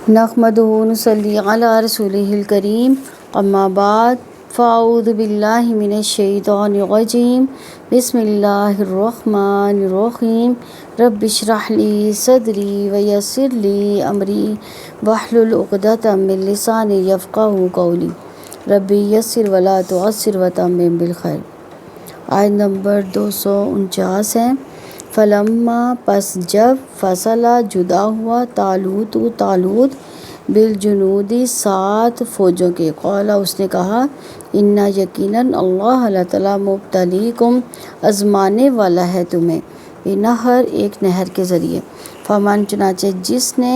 نحمدہ و نصلی علی رسولہ الکریم، اما بعد فاعوذ باللہ من الشیطان الرجیم، بسم اللہ الرحمن الرحیم۔ رب اشرح لی صدری ویسر لی امری واحلل عقدۃ من لسانی یفقہوا قولی، رب یسر ولا تعسر وتمم بالخیر۔ آیت نمبر 249 ہے۔ فلما پس جب فصل جدا ہوا طالوت بالجنودی 7 فوجوں کے، قال اس نے کہا انا یقیناً اللہ تعالیٰ مبتلیکم آزمانے والا ہے تمہیں بنہر ایک نہر کے ذریعے، فمن چنانچہ جس نے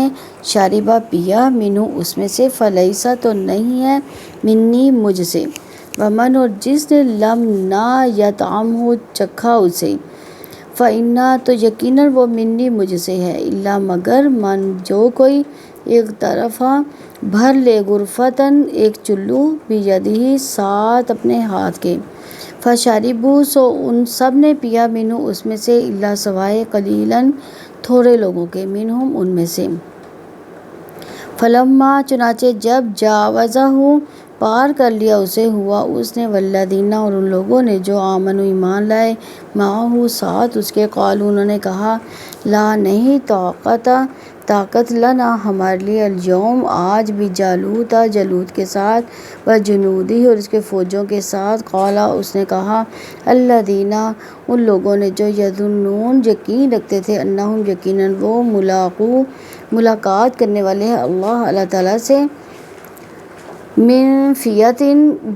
شاربہ پیا منہ اس میں سے، فلیسا تو نہیں ہے منی مجھ سے، ومن اور جس نے لم نہ یطعمہ چکھا اسے، فإنہ تو یقیناً وہ منی مجھ سے ہے، الا مگر من جو کوئی اغترفہ بھر لے غرفتاً ایک چلو بیدہ ساتھ اپنے ہاتھ کے، فشربوا سو ان سب نے پیا منہ اس میں سے، الا سوائے قلیلاً تھوڑے لوگوں کے، منہم ان میں سے۔ فلما چنانچہ جب جاوزہ پار کر لیا اسے، ہوا اس نے، والذین اور ان لوگوں نے جو آمنوا ایمان لائے، معہ ساتھ اس کے، قالوا انہوں نے کہا، لا نہیں طاقت لنا ہمارے لیے، الیوم آج، بجالوت جالوت کے ساتھ، وجنودہ اور اس کے فوجوں کے ساتھ، قال اس نے کہا، الذین ان لوگوں نے جو یظنون یقین رکھتے تھے، انہم یقیناً وہ ملاقات کرنے والے ہیں اللہ تعالیٰ سے، من فیۃ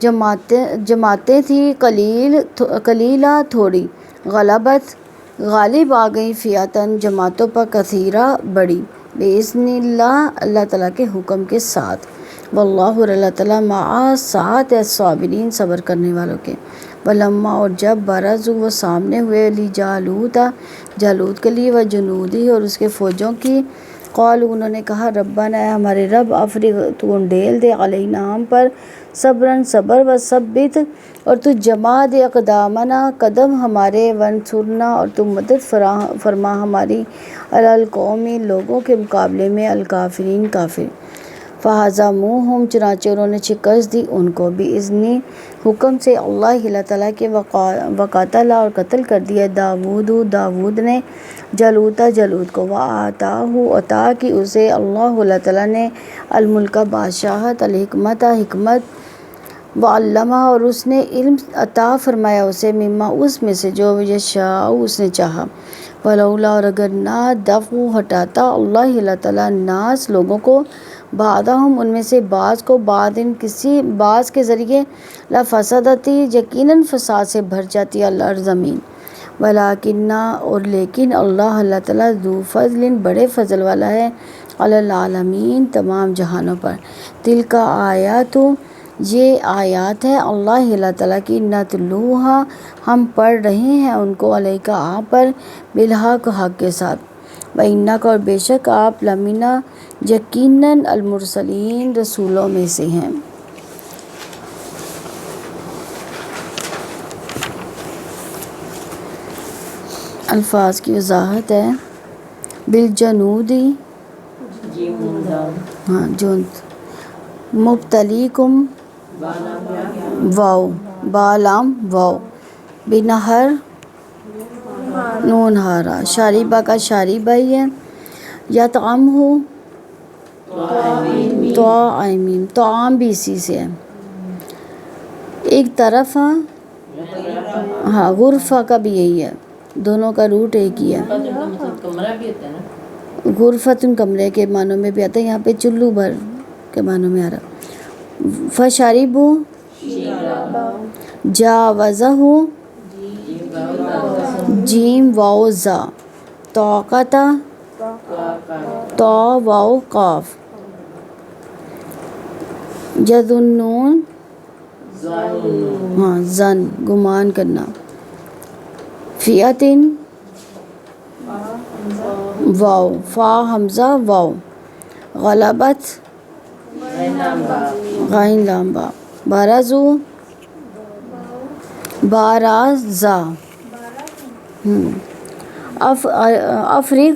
جماعتیں تھی، قلیلہ تھوڑی، غالب آ گئی، فیۃً جماعتوں پر، کثیرہ بڑی، بإذن اللہ اللہ تعالیٰ کے حکم کے ساتھ، واللہ اور اللہ تعالیٰ مع ساتھ الصابرین صبر کرنے والوں کے۔ ولما اور جب برزوا وہ سامنے ہوئے، جالوت کے لیے، وجنودہ اور اس کے فوجوں کی، قالوا انہوں نے کہا، ربنا اے ہمارے رب، افرغ تو انڈیل دے، علینا ہم پر، صبراً صبر، وثبت اور تو جما دے، اقدامنا قدم ہمارے، وانصرنا اور تو مدد فرما ہماری، علی القوم لوگوں کے مقابلے میں، الکافرین کافر۔ فہزموہم چنانچہ انہوں نے شکست دی ان کو، بإذن حکم سے اللہ تعالیٰ کے، وقاتل اور قتل کر دیا داؤد نے جالوت کو، وآتاہ عطا کی اسے اللہ تعالیٰ نے، الملک بادشاہت، الحکمت حکمت، وعلمہ اور اس نے علم عطا فرمایا اسے، مما اس میں سے جو یشاء اس نے چاہا، ولولا اور اگر نہ دفع ہٹاتا اللہ تعالیٰ الناس لوگوں کو، بعضہم ان میں سے بعض کو، کسی بعض کے ذریعے، لفسدت یقیناً فساد سے بھر جاتی الارض زمین، ولیکن اور لیکن اللہ تعالیٰ ذو فضل بڑے فضل والا ہے، علی العالمین تمام جہانوں پر۔ تلک آیات یہ آیات ہے اللہ تعالیٰ کی، نتلوہا ہم پڑھ رہے ہیں ان کو، علیک آپ پر، بالحق حق کے ساتھ، وانک اور بے شک آپ، لمن یقیناً المرسلین رسولوں میں سے ہیں۔ الفاظ کی وضاحت ہے۔ بالجنودی مبتلیکم واو بالام واو، بنہر نون ہارا، شاربہ کا شاربہ ہی ہے، یطعمہ طعام بھی اسی سے ہے، ایک طرف ہاں غرفہ کا بھی یہی ہے، دونوں کا روٹ ایک ہی ہے، غرفتن کمرے کے معنوں میں بھی آتا ہے، یہاں پہ چلو بھر کے معنوں میں آ رہا۔ فشربوا جاوزہ جیم واو زا، طاقت طا واو قاف، یظنون ہاں ظن گمان کرنا، فیۃ واو فا حمزہ واو، غلبت غین لام با، برزوا بارزا، افرغ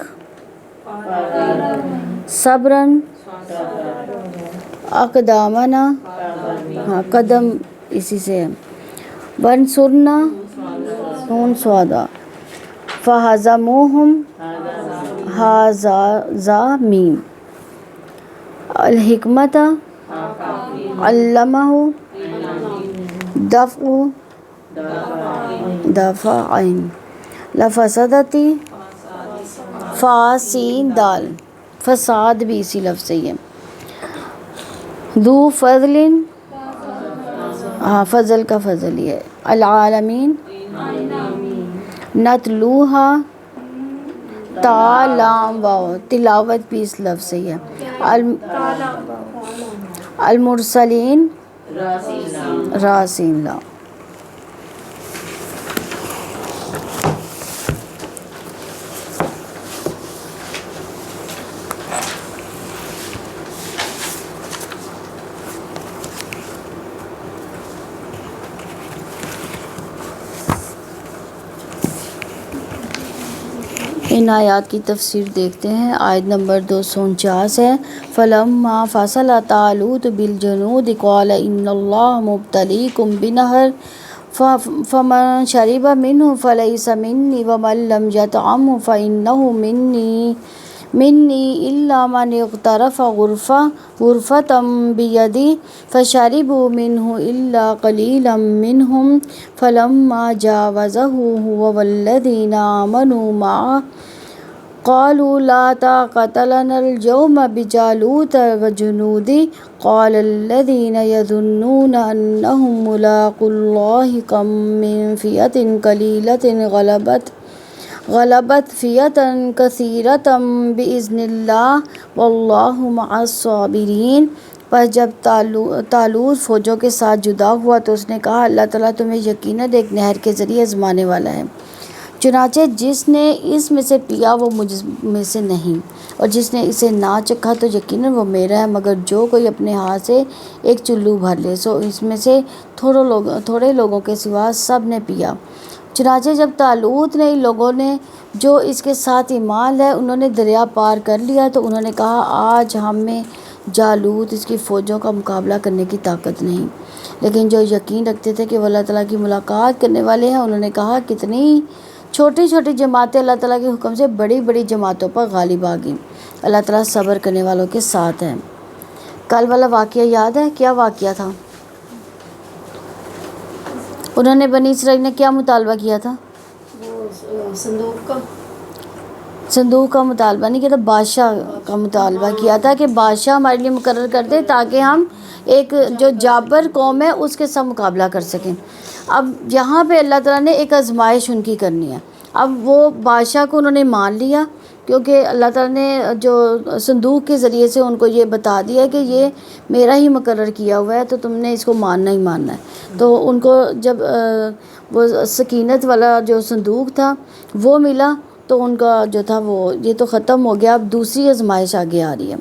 صبراً اقدامنا، ہاں قدم اسی سے ہے، وانصرنا نون سوادا، فہزموہم ہا میم، الحکمت علمہ دفعین، لفسدتی فاسین دال، فساد بھی اسی لفظ سے ہی ہے، ذو فضل، ہاں فضل کا فضل ہی ہے، العالمین، نتلوہا تا لام واو، تلاوت بھی اس لفظ سے ہی ہے، المرسلین راسین لا۔ ان آیات کی تفسیر دیکھتے ہیں۔ آیت نمبر 249 ہے، فَلَمَّا فَصَلَ طَالُوتُ بِالْجُنُودِ قَالَ إِنَّ اللَّهَ مُبْتَلِيكُم بِنَهْرٍ فَمَن شَرِبَ مِنْهُ فَلَيْسَ مِنِّي وَمَن لَّمْ يَطْعَمْهُ فَإِنَّهُ مِنِّي إِلَّا مَنِ اغْتَرَفَ غُرْفَةً بِيَدِهِ فَشَرِبُوا مِنْهُ إِلَّا قَلِيلًا مِّنْهُمْ فَلَمَّا جَاوَزَهُ هُوَ وَالَّذِينَ آمَنُوا مَعَهُ قَالُوا لَا طَاقَةَ لَنَا الْيَوْمَ بِجَالُوتَ وَجُنُودِهِ قَالَ الَّذِينَ يَظُنُّونَ أَنَّهُم مُّلَاقُو اللَّهِ كَم مِّن فِئَةٍ قَلِيلَةٍ غَلَبَتْ فِئَةً كَثِيرَةً بِإِذْنِ اللَّهِ وَاللَّهُ مَعَ الصَّابِرِينَ۔ پس جب طالوت فوجوں کے ساتھ جدا ہوا تو اس نے کہا، اللہ تعالیٰ تمہیں یقیناً ایک نہر کے ذریعے آزمانے والا ہے، چنانچہ جس نے اس میں سے پیا وہ مجھ میں سے نہیں، اور جس نے اسے نہ چکھا تو یقیناً وہ میرا ہے، مگر جو کوئی اپنے ہاتھ سے ایک چلو بھر لے سو اس میں سے تھوڑے لوگوں کے سوا سب نے پیا۔ چنانچہ جب طالوت نے ان لوگوں نے جو اس کے ساتھ ایمان لائے انہوں نے دریا پار کر لیا تو انہوں نے کہا، آج ہم میں جالوت اس کی فوجوں کا مقابلہ کرنے کی طاقت نہیں، لیکن جو یقین رکھتے تھے کہ وہ اللہ تعالیٰ کی ملاقات کرنے والے ہیں انہوں نے کہا، کتنی چھوٹی چھوٹی جماعتیں اللہ تعالیٰ کے حکم سے بڑی بڑی جماعتوں پر غالب آ گئیں، اللہ تعالیٰ صبر کرنے والوں کے ساتھ ہے۔ کل والا واقعہ یاد ہے؟ کیا واقعہ تھا؟ انہوں نے بنی اسرائیل نے کیا مطالبہ کیا تھا؟ صندوق کا مطالبہ نہیں کیا تھا، بادشاہ کا مطالبہ کیا تھا کہ بادشاہ ہمارے لیے مقرر کر دے تاکہ ہم ایک جو جابر قوم ہے اس کے ساتھ مقابلہ کر سکیں۔ اب یہاں پہ اللہ تعالیٰ نے ایک آزمائش ان کی کرنی ہے۔ اب وہ بادشاہ کو انہوں نے مان لیا کیونکہ اللہ تعالیٰ نے جو صندوق کے ذریعے سے ان کو یہ بتا دیا کہ یہ میرا ہی مقرر کیا ہوا ہے تو تم نے اس کو ماننا ہی ماننا ہے۔ تو ان کو جب وہ سکینت والا جو صندوق تھا وہ ملا تو ان کا جو تھا وہ یہ تو ختم ہو گیا، اب دوسری آزمائش آگے آ رہی ہے۔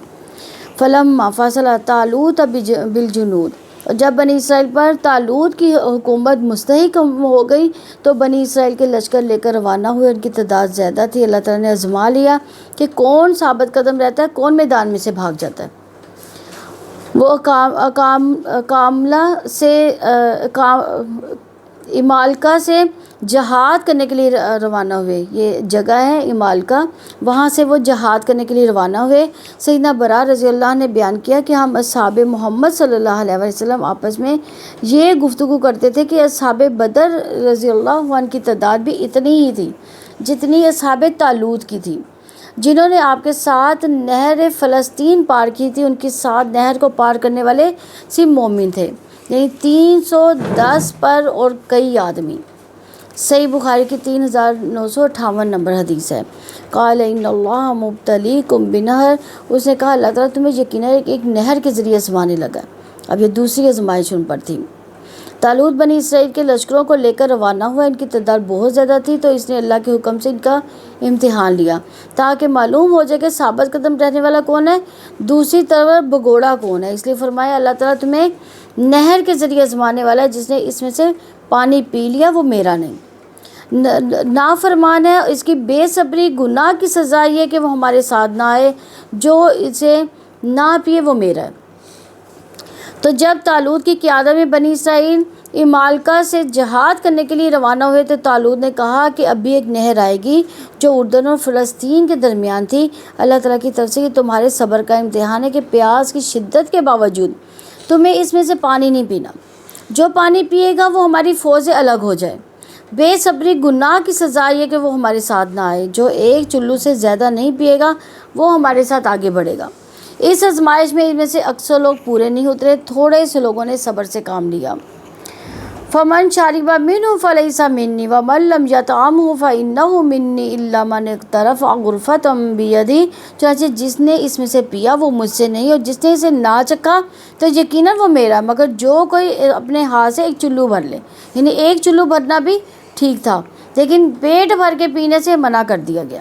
فَلَمَّا فَصَلَ طَالُوتُ بِالْجُنُودِ، جب بنی اسرائیل پر طالوت کی حکومت مستحکم ہو گئی تو بنی اسرائیل کے لشکر لے کر روانہ ہوئے، ان کی تعداد زیادہ تھی۔ اللہ تعالیٰ نے آزما لیا کہ کون ثابت قدم رہتا ہے، کون میدان میں سے بھاگ جاتا ہے۔ وہ امالکا سے جہاد کرنے کے لیے روانہ ہوئے، یہ جگہ ہے امالکا، وہاں سے وہ جہاد کرنے کے لیے روانہ ہوئے۔ سیدنا برا رضی اللہ نے بیان کیا کہ ہم اصحاب محمد صلی اللہ علیہ وسلم آپس میں یہ گفتگو کرتے تھے کہ اصحاب بدر رضی اللہ عنہ کی تعداد بھی اتنی ہی تھی جتنی اصحاب طالوت کی تھی، جنہوں نے آپ کے ساتھ نہر فلسطین پار کی تھی، ان کے ساتھ نہر کو پار کرنے والے صرف مومن تھے، یعنی 310 پر اور کئی آدمی۔ صحیح بخاری کی 3958 نمبر حدیث ہے۔ قال ان اللہ مبتلیکم بنہر، اس نے کہا اللہ تعالیٰ تمہیں یقیناً ایک نہر کے ذریعے آزمانے لگا۔ اب یہ دوسری آزمائش ان پر تھی۔ طالوت بنی اسرائیل کے لشکروں کو لے کر روانہ ہوا، ان کی تعداد بہت زیادہ تھی تو اس نے اللہ کے حکم سے ان کا امتحان لیا تاکہ معلوم ہو جائے کہ ثابت قدم رہنے والا کون ہے، دوسری طرف بگوڑا کون ہے۔ اس لیے فرمایا اللہ تعالیٰ تمہیں نہر کے ذریعے آزمانے والا ہے، جس نے اس میں سے پانی پی لیا وہ میرا نہیں، نافرمان ہے، اس کی بے صبری گناہ کی سزا یہ کہ وہ ہمارے ساتھ نہ آئے، جو اسے نہ پیے وہ میرا ہے۔ تو جب طالوت کی قیادت میں بنی اسرائیل عمالقہ سے جہاد کرنے کے لیے روانہ ہوئے تو طالوت نے کہا کہ ابھی ایک نہر آئے گی جو اردن اور فلسطین کے درمیان تھی، اللہ تعالیٰ کی طرف سے کہ تمہارے صبر کا امتحان ہے کہ پیاس کی شدت کے باوجود تمہیں اس میں سے پانی نہیں پینا، جو پانی پیے گا وہ ہماری فوج سے الگ ہو جائے۔ بے صبری گناہ کی سزا یہ کہ وہ ہمارے ساتھ نہ آئے، جو ایک چلو سے زیادہ نہیں پیے گا وہ ہمارے ساتھ آگے بڑھے گا۔ اس آزمائش میں ان میں سے اکثر لوگ پورے نہیں اترے، تھوڑے سے لوگوں نے صبر سے کام لیا۔ فمن شرب منہ فلیس منی ومن لم یطعمہ فانہ منی الا من اغترف غرفۃ بیدہ، چنانچہ جس نے اس میں سے پیا وہ مجھ سے نہیں، اور جس نے اسے نہ چکھا تو یقیناً وہ میرا، مگر جو کوئی اپنے ہاتھ سے ایک چلو بھر لے، یعنی ایک چلو بھرنا بھی ٹھیک تھا لیکن پیٹ بھر کے پینے سے منع کر دیا گیا۔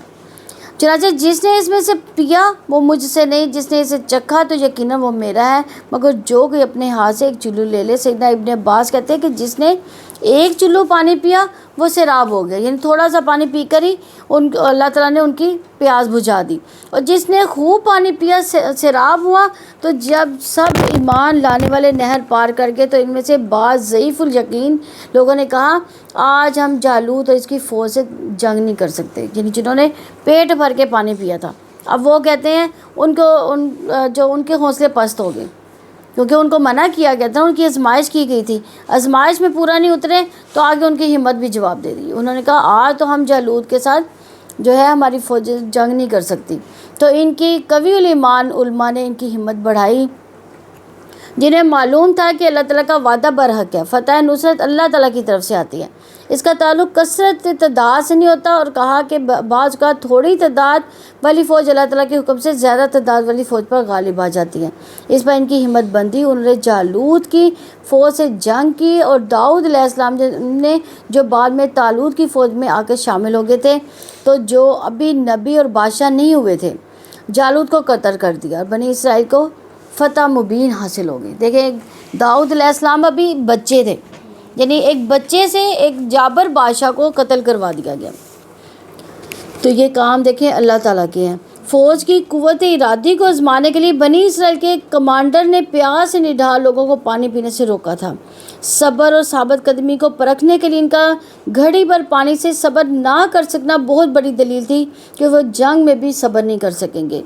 چنانچہ جس نے اس میں سے پیا وہ مجھ سے نہیں، جس نے اسے چکھا تو یقیناً وہ میرا ہے، مگر جو کوئی اپنے ہاتھ سے ایک چلو لے لے۔ سیدنا ابن عباس کہتے ہیں کہ جس نے ایک چلو پانی پیا وہ سیراب ہو گیا، یعنی تھوڑا سا پانی پی کر ہی اللہ تعالیٰ نے ان کی پیاس بجھا دی، اور جس نے خوب پانی پیا سیراب ہوا۔ تو جب سب ایمان لانے والے نہر پار کر گئے تو ان میں سے بعض ضعیف الیقین لوگوں نے کہا آج ہم جالوت اور اس کی فوج سے جنگ نہیں کر سکتے، یعنی جنہوں نے پیٹ بھر کے پانی پیا تھا۔ اب وہ کہتے ہیں ان کے حوصلے پست ہو گئے کیونکہ ان کو منع کیا گیا تھا، ان کی آزمائش کی گئی تھی، آزمائش میں پورا نہیں اترے تو آگے ان کی ہمت بھی جواب دے دی۔ انہوں نے کہا آج تو ہم جالوت کے ساتھ جو ہے ہماری فوج جنگ نہیں کر سکتی۔ تو ان کی قوی الایمان علماء نے ان کی ہمت بڑھائی، جنہیں معلوم تھا کہ اللہ تعالیٰ کا وعدہ برحق ہے، فتح نصرت اللہ تعالیٰ کی طرف سے آتی ہے، اس کا تعلق کثرت تعداد سے نہیں ہوتا، اور کہا کہ بعض کا تھوڑی تعداد والی فوج اللہ تعالیٰ کے حکم سے زیادہ تعداد والی فوج پر غالب آ جاتی ہے۔ اس پر ان کی ہمت بندی، انہوں نے جالوت کی فوج سے جنگ کی، اور داؤد علیہ السلام نے جو بعد میں طالوت کی فوج میں آ کر شامل ہو گئے تھے، تو جو ابھی نبی اور بادشاہ نہیں ہوئے تھے، جالوت کو قتل کر دیا اور بنی اسرائیل کو فتح مبین حاصل ہو گئی۔ دیکھیں داؤد علیہ السلام ابھی بچے تھے، یعنی ایک بچے سے ایک جابر بادشاہ کو قتل کروا دیا گیا۔ تو یہ کام دیکھیں اللہ تعالیٰ کے ہیں۔ فوج کی قوت ارادی کو آزمانے کے لیے بنی اسرائیل کے کمانڈر نے پیاس سے نڈھال لوگوں کو پانی پینے سے روکا تھا۔ صبر اور ثابت قدمی کو پرکھنے کے لیے ان کا گھڑی بھر پانی سے صبر نہ کر سکنا بہت بڑی دلیل تھی کہ وہ جنگ میں بھی صبر نہیں کر سکیں گے،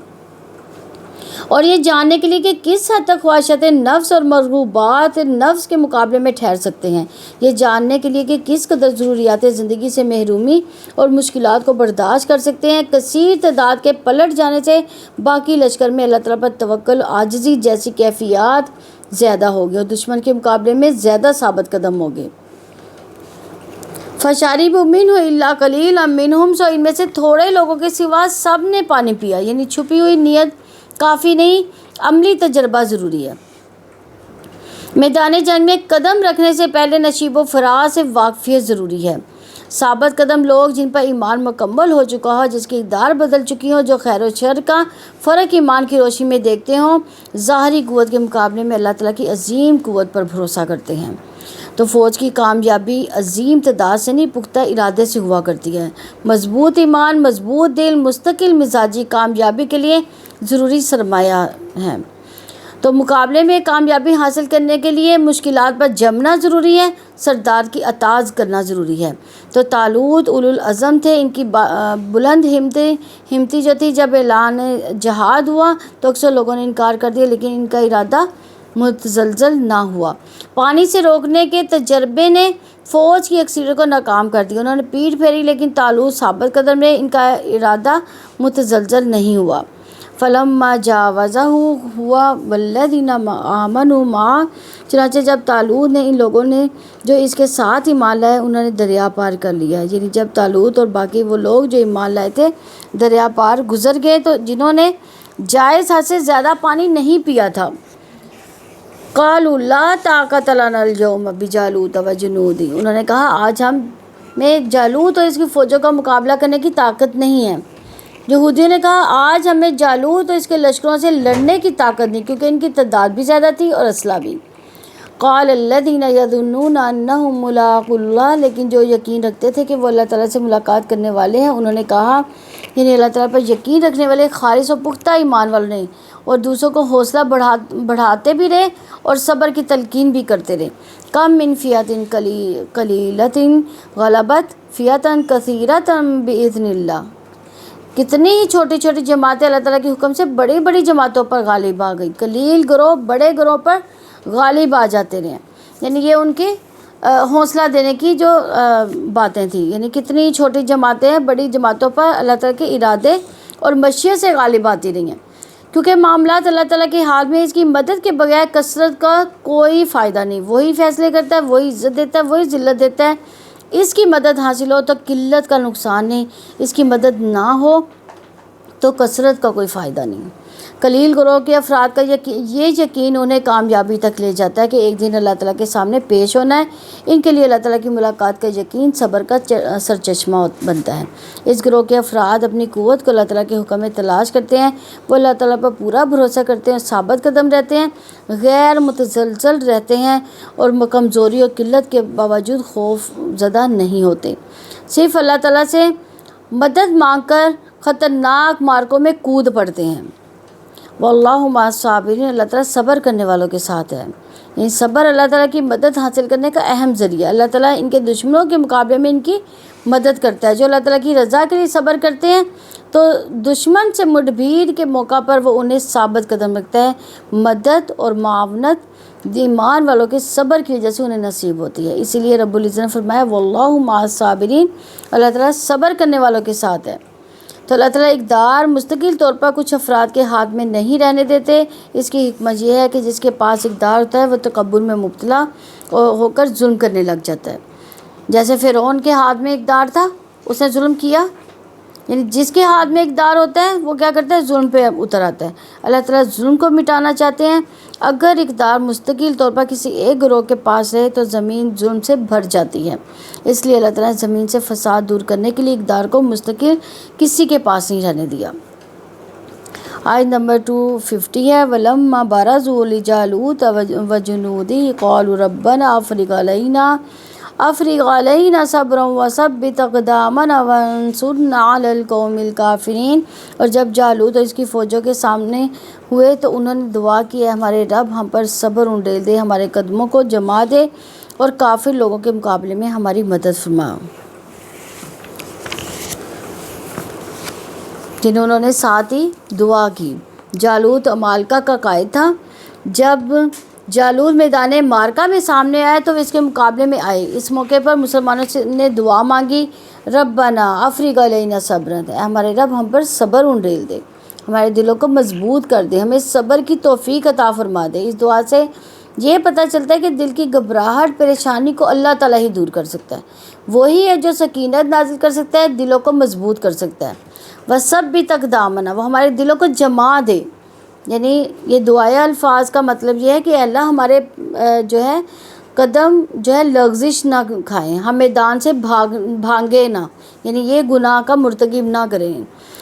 اور یہ جاننے کے لیے کہ کس حد تک خواہشات نفس اور مرغوبات نفس کے مقابلے میں ٹھہر سکتے ہیں، یہ جاننے کے لیے کہ کس قدر ضروریات زندگی سے محرومی اور مشکلات کو برداشت کر سکتے ہیں۔ کثیر تعداد کے پلٹ جانے سے باقی لشکر میں اللہ تعالیٰ پر توکل عاجزی جیسی کیفیات زیادہ ہوگی اور دشمن کے مقابلے میں زیادہ ثابت قدم ہوگے۔ فَشَرِبُوا مِنْهُ إِلَّا قَلِيلًا مِنْهُمْ، سو ان میں سے تھوڑے لوگوں کے سوا سب نے پانی پیا، یعنی چھپی ہوئی نیت کافی نہیں، عملی تجربہ ضروری ہے۔ میدان جنگ میں قدم رکھنے سے پہلے نشیب و فراز سے واقفیت ضروری ہے۔ ثابت قدم لوگ جن پر ایمان مکمل ہو چکا ہو، جس کی اقدار بدل چکی ہوں، جو خیر و شر کا فرق ایمان کی روشنی میں دیکھتے ہوں، ظاہری قوت کے مقابلے میں اللہ تعالیٰ کی عظیم قوت پر بھروسہ کرتے ہیں۔ تو فوج کی کامیابی عظیم تعداد سے نہیں، پختہ ارادے سے ہوا کرتی ہے۔ مضبوط ایمان، مضبوط دل، مستقل مزاجی کامیابی کے لیے ضروری سرمایہ ہے۔ تو مقابلے میں کامیابی حاصل کرنے کے لیے مشکلات پر جمنا ضروری ہے، سردار کی اطاعت کرنا ضروری ہے۔ تو طالوت اولو العزم تھے، ان کی بلند ہمتی جو تھی، جب اعلان جہاد ہوا تو اکثر لوگوں نے انکار کر دیا، لیکن ان کا ارادہ متزلزل نہ ہوا۔ پانی سے روکنے کے تجربے نے فوج کی اکثریت کو ناکام کر دیا، انہوں نے پیٹھ پھیری، لیکن طالوت ثابت قدم رہے، ان کا ارادہ متزلزل نہیں ہوا۔ فَلَمَّا جَاوَزَهُ هُوَ وَالَّذِينَ آمَنُوا مَعَهُ، چنانچہ جب طالوت نے ان لوگوں نے جو اس کے ساتھ ایمان لائے انہوں نے دریا پار کر لیا، یعنی جب طالوت اور باقی وہ لوگ جو ایمان لائے تھے دریا پار گزر گئے، تو جنہوں نے جائز حد سے زیادہ پانی نہیں پیا تھا، قَالُوا لَا طَاقَةَ لَنَا الْيَوْمَ بِجَالُوتَ وَجُنُودِهِ، انہوں نے کہا آج ہم میں جالوت اور اس کی فوجوں کا مقابلہ کرنے کی طاقت نہیں ہے۔ یہودیوں نے کہا آج ہمیں جالوت اور اس کے لشکروں سے لڑنے کی طاقت نہیں، کیونکہ ان کی تعداد بھی زیادہ تھی اور اسلحہ بھی۔ قال الذین یظنون انہم ملاقو اللہ، لیکن جو یقین رکھتے تھے کہ وہ اللہ تعالیٰ سے ملاقات کرنے والے ہیں، انہوں نے کہا، یعنی اللہ تعالیٰ پر یقین رکھنے والے خالص و پختہ ایمان والوں نے، اور دوسروں کو حوصلہ بڑھاتے بھی رہے اور صبر کی تلقین بھی کرتے رہے۔ کم من فیۃ قلیلۃ غلبت فیۃ کثیرۃ بإذن اللہ، کتنی ہی چھوٹی چھوٹی جماعتیں اللہ تعالیٰ کے حکم سے بڑی بڑی جماعتوں پر غالب آ گئی، قلیل گروہ بڑے گروہ پر غالب آ جاتے رہے۔ یعنی یہ ان کے حوصلہ دینے کی جو باتیں تھیں، یعنی کتنی چھوٹی جماعتیں ہیں بڑی جماعتوں پر اللہ تعالیٰ کے ارادے اور مشیت سے غالب آتی رہی ہیں، کیونکہ معاملات اللہ تعالیٰ کے ہاتھ میں، اس کی مدد کے بغیر کثرت کا کوئی فائدہ نہیں۔ وہی فیصلے کرتا ہے، وہی عزت دیتا ہے، وہی ذلت دیتا ہے۔ اس کی مدد حاصل ہو تو قلت کا نقصان نہیں، اس کی مدد نہ ہو تو کثرت کا کوئی فائدہ نہیں۔ قلیل گروہ کے افراد کا یہ یقین انہیں کامیابی تک لے جاتا ہے کہ ایک دن اللہ تعالیٰ کے سامنے پیش ہونا ہے۔ ان کے لیے اللہ تعالیٰ کی ملاقات کا یقین صبر کا سرچشمہ بنتا ہے۔ اس گروہ کے افراد اپنی قوت کو اللہ تعالیٰ کے حکم میں تلاش کرتے ہیں، وہ اللہ تعالیٰ پر پورا بھروسہ کرتے ہیں، ثابت قدم رہتے ہیں، غیر متزلزل رہتے ہیں اور کمزوری اور قلت کے باوجود خوف زدہ نہیں ہوتے، صرف اللہ تعالیٰ سے مدد مانگ کر خطرناک مارکوں میں کود پڑتے ہیں۔ واللہ مع الصابرین، اللہ تعالیٰ صبر کرنے والوں کے ساتھ ہے۔ یعنی صبر اللہ تعالیٰ کی مدد حاصل کرنے کا اہم ذریعہ، اللہ تعالیٰ ان کے دشمنوں کے مقابلے میں ان کی مدد کرتا ہے۔ جو اللہ تعالیٰ کی رضا کے لیے صبر کرتے ہیں تو دشمن سے مڈبھیڑ کے موقع پر وہ انہیں ثابت قدم رکھتا ہے۔ مدد اور معاونت ایمان والوں کے صبر کی وجہ سے انہیں نصیب ہوتی ہے۔ اسی لیے رب العزت نے فرمایا واللہ مع الصابرین، اللہ تعالیٰ صبر کرنے والوں کے ساتھ ہے۔ تو اللہ تعالیٰ اقدار مستقل طور پر کچھ افراد کے ہاتھ میں نہیں رہنے دیتے۔ اس کی حکمت یہ ہے کہ جس کے پاس اقدار ہوتا ہے وہ تکبر میں مبتلا ہو کر ظلم کرنے لگ جاتا ہے۔ جیسے فرعون کے ہاتھ میں اقدار تھا، اس نے ظلم کیا، یعنی جس کے ہاتھ میں اقدار ہوتا ہے وہ کیا کرتا ہے، ظلم پہ اتر آتا ہے۔ اللہ تعالیٰ ظلم کو مٹانا چاہتے ہیں۔ اگر اقدار مستقل طور پر کسی ایک گروہ کے پاس رہے تو زمین ظلم سے بھر جاتی ہے، اس لیے اللہ تعالیٰ نے زمین سے فساد دور کرنے کے لیے اقدار کو مستقل کسی کے پاس نہیں رہنے دیا۔ آیت نمبر 250 ہے وَلَمَّا بَرَزُوا لِجَالُوتَ وَجُنُودِهِ قَالُوا رَبَّنَا أَفْرِغْ عَلَيْنَا صَبْرًا وَثَبِّتْ أَقْدَامَنَا وَانصُرْنَا عَلَى الْقَوْمِ الْكَافِرِينَ۔ اور جب جالوت اور اس کی فوجوں کے سامنے ہوئے تو انہوں نے دعا کی، ہمارے رب ہم پر صبر انڈیل دے، ہمارے قدموں کو جما دے اور کافر لوگوں کے مقابلے میں ہماری مدد فرما۔ جنہوں نے ساتھ ہی دعا کی۔ جالوت عمالقہ کا قائد تھا۔ جب جالوت میدان معرکہ میں سامنے آیا تو اس کے مقابلے میں آئے۔ اس موقع پر مسلمانوں نے دعا مانگی، ربنا افرغ علینا صبرا، ہمارے رب ہم پر صبر انڈیل دے، ہمارے دلوں کو مضبوط کر دے، ہمیں صبر کی توفیق عطا فرما دے۔ اس دعا سے یہ پتہ چلتا ہے کہ دل کی گھبراہٹ پریشانی کو اللہ تعالیٰ ہی دور کر سکتا ہے، وہی ہے جو سکینت نازل کر سکتا ہے، دلوں کو مضبوط کر سکتا ہے۔ وَثَبِّتْ أَقْدَامَنَا، وہ ہمارے دلوں کو جما دے۔ یعنی یہ دعائے الفاظ کا مطلب یہ ہے کہ اللہ ہمارے جو ہے قدم جو ہے لغزش نہ کھائیں، ہم میدان سے بھاگیں نہ، یعنی یہ گناہ کا مرتکب نہ کریں۔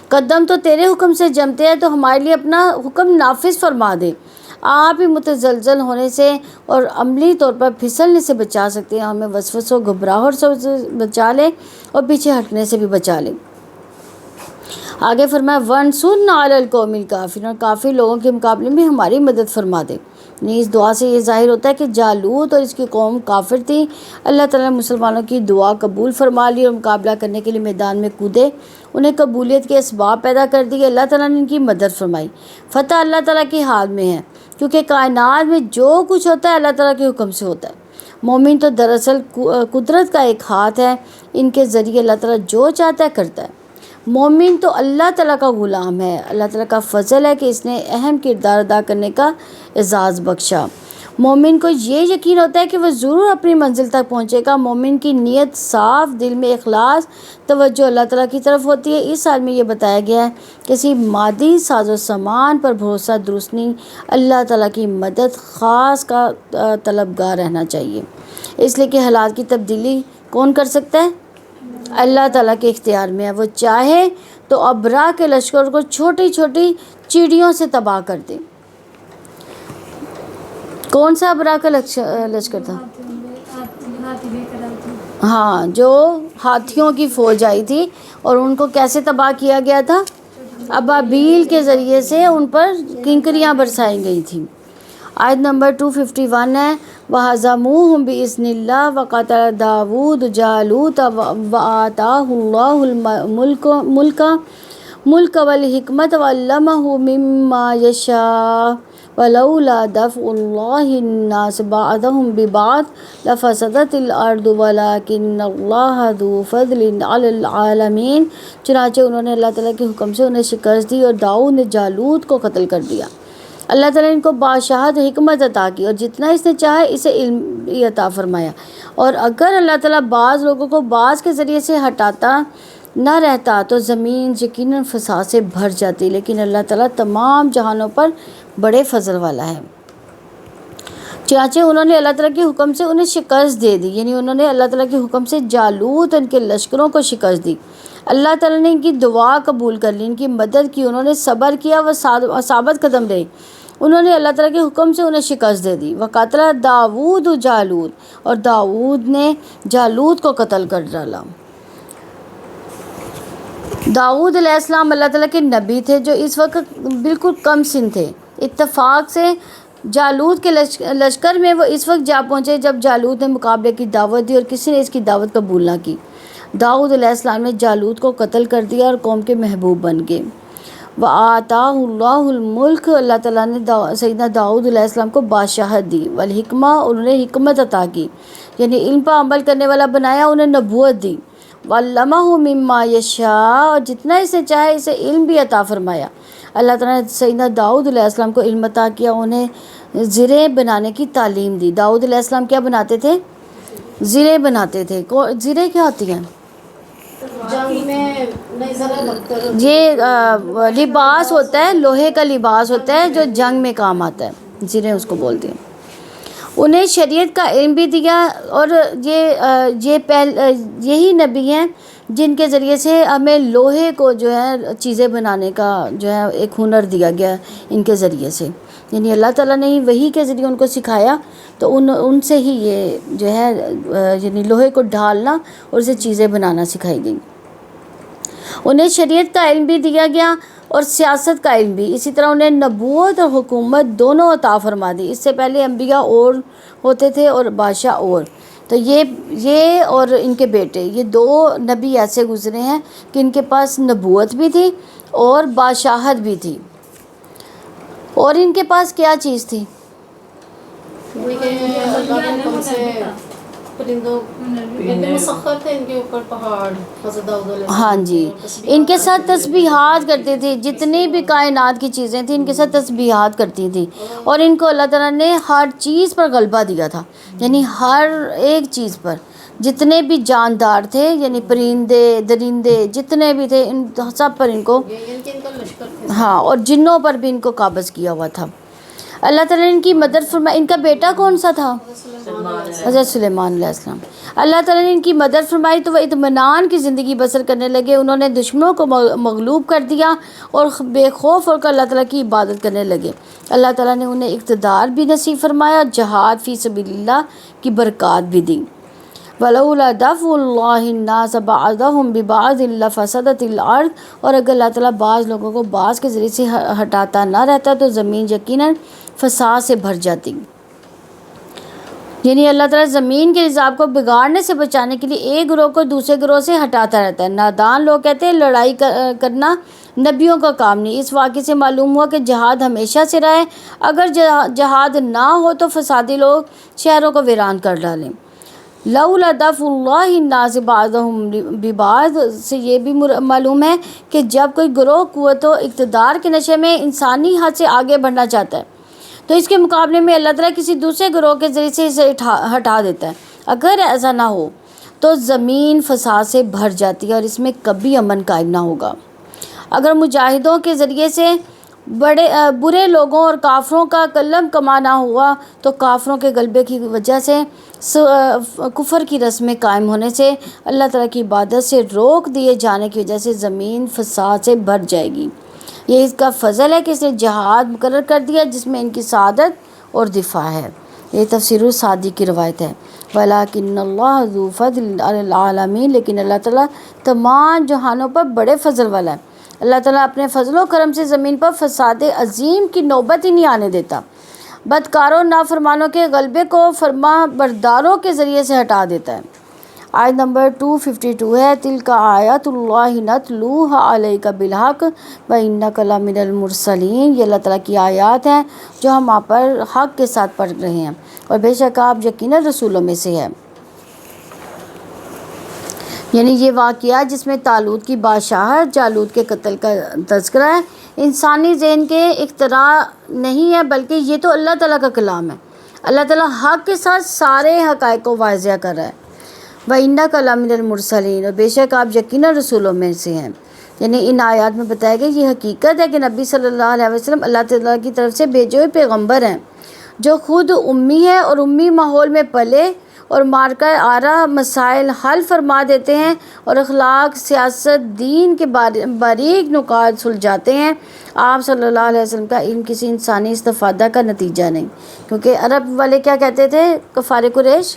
قدم تو تیرے حکم سے جمتے ہیں تو ہمارے لیے اپنا حکم نافذ فرما دے۔ آپ ہی متزلزل ہونے سے اور عملی طور پر پھسلنے سے بچا سکتے ہیں، ہمیں وسوسوں گھبراہٹ سے بچا لے اور پیچھے ہٹنے سے بھی بچا لے۔ آگے فرمایا وَانصُرْنَا عَلَى الْقَوْمِ الْكَافِرِينَ، اور کافر لوگوں کے مقابلے میں ہماری مدد فرما دے۔ اس دعا سے یہ ظاہر ہوتا ہے کہ جالوت اور اس کی قوم کافر تھی، اللہ تعالیٰ نے مسلمانوں کی دعا قبول فرما لی اور مقابلہ کرنے کے لیے میدان میں کودے، انہیں قبولیت کے اسباب پیدا کر دیے، اللہ تعالیٰ نے ان کی مدد فرمائی۔ فتح اللہ تعالیٰ کے ہاتھ میں ہے، کیونکہ کائنات میں جو کچھ ہوتا ہے اللہ تعالیٰ کے حکم سے ہوتا ہے۔ مومن تو دراصل قدرت کا ایک ہاتھ ہے، ان کے ذریعے اللہ تعالیٰ جو چاہتا ہے کرتا ہے۔ مومن تو اللہ تعالیٰ کا غلام ہے، اللہ تعالیٰ کا فضل ہے کہ اس نے اہم کردار ادا کرنے کا اعزاز بخشا۔ مومن کو یہ یقین ہوتا ہے کہ وہ ضرور اپنی منزل تک پہنچے گا۔ مومن کی نیت صاف، دل میں اخلاص، توجہ اللہ تعالیٰ کی طرف ہوتی ہے۔ اس حال میں یہ بتایا گیا ہے کہ کسی مادی ساز و سامان پر بھروسہ درست نہیں، اللہ تعالیٰ کی مدد خاص کا طلبگار رہنا چاہیے، اس لیے کہ حالات کی تبدیلی کون کر سکتا ہے؟ اللہ تعالیٰ کے اختیار میں ہے۔ وہ چاہے تو ابرا کے لشکر کو چھوٹی چھوٹی چڑیوں سے تباہ کر دے۔ کون سا ابرا کا لشکر تھا؟ ہاں، جو ہاتھیوں کی فوج آئی تھی اور ان کو کیسے تباہ کیا گیا تھا؟ ابابیل کے ذریعے سے ان پر کنکریاں برسائی گئی تھیں۔ آیت نمبر 251 ہے وَهَزَمُوهُمْ بِإِذْنِ اللَّهِ وَقَتَلَ دَاوُودُ جَالُوتَ وَآتَاهُ اللَّهُ الْمُلْكَ وَالْحِكْمَةَ وَعَلَّمَهُ مِمَّا يَشَاءُ وَلَوْلَا دَفْعُ اللَّهِ النَّاسَ بَعْضَهُم بِبَعْضٍ لَفَسَدَتِ الْأَرْضُ وَلَٰكِنَّ اللَّهَ ذُو فَضْلٍ عَلَى الْعَالَمِينَ۔ چنانچہ انہوں نے اللہ تعالیٰ کے حکم سے انہیں شکست دی اور داؤد نے جالوت کو قتل کر دیا۔ اللہ تعالیٰ نے ان کو بادشاہت حکمت عطا کی اور جتنا اس نے چاہے اسے علم بھی عطا فرمایا، اور اگر اللہ تعالیٰ بعض لوگوں کو بعض کے ذریعے سے ہٹاتا نہ رہتا تو زمین یقیناً فساد سے بھر جاتی، لیکن اللہ تعالیٰ تمام جہانوں پر بڑے فضل والا ہے۔ چنانچہ انہوں نے اللہ تعالیٰ کے حکم سے انہیں شکست دے دی، یعنی انہوں نے اللہ تعالیٰ کے حکم سے جالوت ان کے لشکروں کو شکست دی۔ اللہ تعالیٰ نے ان کی دعا قبول کر لی، ان کی مدد کی، انہوں نے صبر کیا، وہ ثابت قدم رہے، انہوں نے اللہ تعالیٰ کے حکم سے انہیں شکست دے دی۔ وَقَتَلَ دَاوُودُ جَالُوتَ، اور داؤد نے جالوت کو قتل کر ڈالا۔ داؤد علیہ السلام اللہ تعالیٰ کے نبی تھے جو اس وقت بالکل کم سن تھے۔ اتفاق سے جالوت کے لشکر میں وہ اس وقت جا پہنچے جب جالوت نے مقابلے کی دعوت دی اور کسی نے اس کی دعوت قبول نہ کی۔ داؤد علیہ السلام نے جالوت کو قتل کر دیا اور قوم کے محبوب بن گئے۔ وَآتَاهُ اللَّهُ الْمُلْكَ، اللہ تعالیٰ نے سیدنا داؤد علیہ السلام کو بادشاہت دی، والحکمہ، انہوں نے حکمت عطا کی، یعنی علم پر عمل کرنے والا بنایا، انہیں نبوت دی، وَعَلَّمَهُ مِمَّا يَشَاءُ، اور جتنا اسے چاہے اسے علم بھی عطا فرمایا۔ اللہ تعالیٰ نے سیدنا داؤد علیہ السلام کو علم عطا کیا، انہیں زریں بنانے کی تعلیم دی۔ داؤد علیہ السلام کیا بناتے تھے؟ زریں بناتے تھے۔ زریں کیا ہوتی ہیں؟ یہ لباس ہوتا ہے، لوہے کا لباس ہوتا ہے جو جنگ میں کام آتا ہے، زریں اس کو بولتے ہیں۔ انہیں شریعت کا علم بھی دیا، اور یہی نبی ہیں جن کے ذریعے سے ہمیں لوہے کو جو ہے چیزیں بنانے کا جو ہے ایک ہنر دیا گیا ان کے ذریعے سے، یعنی اللہ تعالیٰ نے ہی وحی کے ذریعے ان کو سکھایا، تو ان سے ہی یہ جو ہے یعنی لوہے کو ڈھالنا اور اسے چیزیں بنانا سکھائی گئی۔ انہیں شریعت کا علم بھی دیا گیا اور سیاست کا علم بھی، اسی طرح انہیں نبوت اور حکومت دونوں عطا فرما دی۔ اس سے پہلے انبیاء اور ہوتے تھے اور بادشاہ اور، تو یہ اور ان کے بیٹے، یہ دو نبی ایسے گزرے ہیں کہ ان کے پاس نبوت بھی تھی اور بادشاہت بھی تھی۔ اور ان کے پاس کیا چیز تھی؟ ہاں جی، ان کے ساتھ تسبیحات کرتے تھے، جتنی بھی کائنات کی چیزیں تھیں ان کے ساتھ تسبیحات کرتی تھیں، اور ان کو اللہ تعالیٰ نے ہر چیز پر غلبہ دیا تھا، یعنی ہر ایک چیز پر، جتنے بھی جاندار تھے، یعنی پرندے درندے جتنے بھی تھے، ان سب پر ان کو، ہاں، اور جنوں پر بھی ان کو قابض کیا ہوا تھا۔ اللہ تعالیٰ نے ان کی مدد فرمائی۔ ان کا بیٹا کون سا تھا؟ حضرت سلیمان علیہ السلام۔ اللہ تعالیٰ نے ان کی مدد فرمائی تو وہ اطمینان کی زندگی بسر کرنے لگے، انہوں نے دشمنوں کو مغلوب کر دیا اور بے خوف ہو کر اللہ تعالیٰ کی عبادت کرنے لگے۔ اللہ تعالیٰ نے انہیں اقتدار بھی نصیب فرمایا اور جہاد فی سبیل اللہ کی برکات بھی دی۔ وَلَوْلَا دَفْعُ اللَّهِ النَّاسَ بَعْضَهُم بِبَعْضٍ لَفَسَدَتِ الْأَرْضُ، اور اگر اللہ تعالیٰ بعض لوگوں کو بعض کے ذریعے سے ہٹاتا نہ رہتا تو زمین یقیناً فساد سے بھر جاتی، یعنی اللہ تعالیٰ زمین کے نظام کو بگاڑنے سے بچانے کے لیے ایک گروہ کو دوسرے گروہ سے ہٹاتا رہتا ہے۔ نادان لوگ کہتے ہیں لڑائی کرنا نبیوں کا کام نہیں۔ اس واقعے سے معلوم ہوا کہ جہاد ہمیشہ سے رہا ہے، اگر جہاد نہ ہو تو فسادی لوگ شہروں کو ویران کر ڈالیں۔ لولا دفع اللہ الناس بعضهم ببعض سے یہ بھی معلوم ہے کہ جب کوئی گروہ قوت و اقتدار کے نشے میں انسانی حد سے آگے بڑھنا چاہتا ہے تو اس کے مقابلے میں اللہ تعالیٰ کسی دوسرے گروہ کے ذریعے سے اسے ہٹا دیتا ہے۔ اگر ایسا نہ ہو تو زمین فساد سے بھر جاتی ہے اور اس میں کبھی امن قائم نہ ہوگا۔ اگر مجاہدوں کے ذریعے سے برے لوگوں اور کافروں کا قلم کمانا ہوا تو کافروں کے غلبے کی وجہ سے کفر کی رسمیں قائم ہونے سے اللہ تعالیٰ کی عبادت سے روک دیے جانے کی وجہ سے زمین فساد سے بھر جائے گی۔ یہ اس کا فضل ہے کہ اس نے جہاد مقرر کر دیا جس میں ان کی سعادت اور دفاع ہے۔ یہ تفسیر السعدی کی روایت ہے۔ وَلَٰكِنَّ اللَّهَ ذُو فَضْلٍ عَلَى الْعَالَمِينَ، لیکن اللہ تعالیٰ تمام جہانوں پر بڑے فضل والا ہے۔ اللہ تعالیٰ اپنے فضل و کرم سے زمین پر فساد عظیم کی نوبت ہی نہیں آنے دیتا، بدکاروں نافرمانوں کے غلبے کو فرما برداروں کے ذریعے سے ہٹا دیتا ہے۔ آیت نمبر 252 ہے، تِلْکَ آیاتُ اللہِ نَتْلُوهَا عَلَيْکَ بِالْحَقِّ وَإِنَّکَ لَمِنَ الْمُرْسَلِینَ۔ یہ اللہ تعالیٰ کی آیات ہیں جو ہم آپ پر حق کے ساتھ پڑھ رہے ہیں، اور بے شک آپ یقیناً رسولوں میں سے ہیں۔ یعنی یہ واقعہ جس میں طالوت کی بادشاہت، جالوت کے قتل کا تذکرہ ہے، انسانی ذہن کے اختراع نہیں ہے، بلکہ یہ تو اللہ تعالیٰ کا کلام ہے۔ اللہ تعالیٰ حق کے ساتھ سارے حقائق کو واضح کر رہا ہے۔ وَإِنَّكَ لَمِنَ الْمُرْسَلِينَ، اور بے شک آپ یقیناً رسولوں میں سے ہیں۔ یعنی ان آیات میں بتایا گیا یہ حقیقت ہے کہ نبی صلی اللہ علیہ وسلم اللہ تعالیٰ کی طرف سے بھیجے ہوئے پیغمبر ہیں، جو خود امی ہے اور امی ماحول میں پلے اور مارکہ آرا مسائل حل فرما دیتے ہیں، اور اخلاق، سیاست، دین کے باریک نکات سلجھاتے ہیں۔ آپ صلی اللہ علیہ وسلم کا علم کسی انسانی استفادہ کا نتیجہ نہیں، کیونکہ عرب والے کیا کہتے تھے، کفار قریش،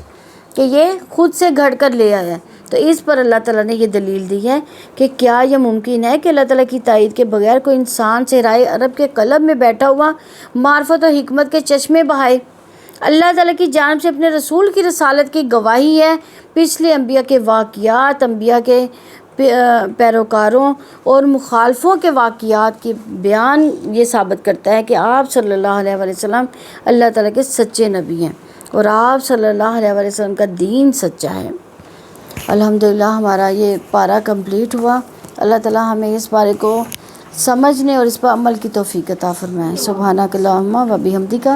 کہ یہ خود سے گھڑ کر لے آیا ہے۔ تو اس پر اللہ تعالیٰ نے یہ دلیل دی ہے کہ کیا یہ ممکن ہے کہ اللہ تعالیٰ کی تائید کے بغیر کوئی انسان صحرائے عرب کے قلب میں بیٹھا ہوا معرفت و حکمت کے چشمے بہائے؟ اللہ تعالیٰ کی جانب سے اپنے رسول کی رسالت کی گواہی ہے، پچھلے انبیاء کے واقعات، انبیاء کے پیروکاروں اور مخالفوں کے واقعات کی بیان یہ ثابت کرتا ہے کہ آپ صلی اللہ علیہ وسلم اللہ تعالیٰ کے سچے نبی ہیں، اور آپ صلی اللہ علیہ وسلم کا دین سچا ہے۔ الحمدللہ ہمارا یہ پارہ کمپلیٹ ہوا۔ اللہ تعالیٰ ہمیں اس پارے کو سمجھنے اور اس پر عمل کی توفیق عطا فرمائے۔ سبحانک اللہم و بحمدک،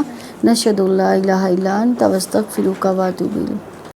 نشہد ان لا الہ الا انت، نستغفرک و نتوب الیک۔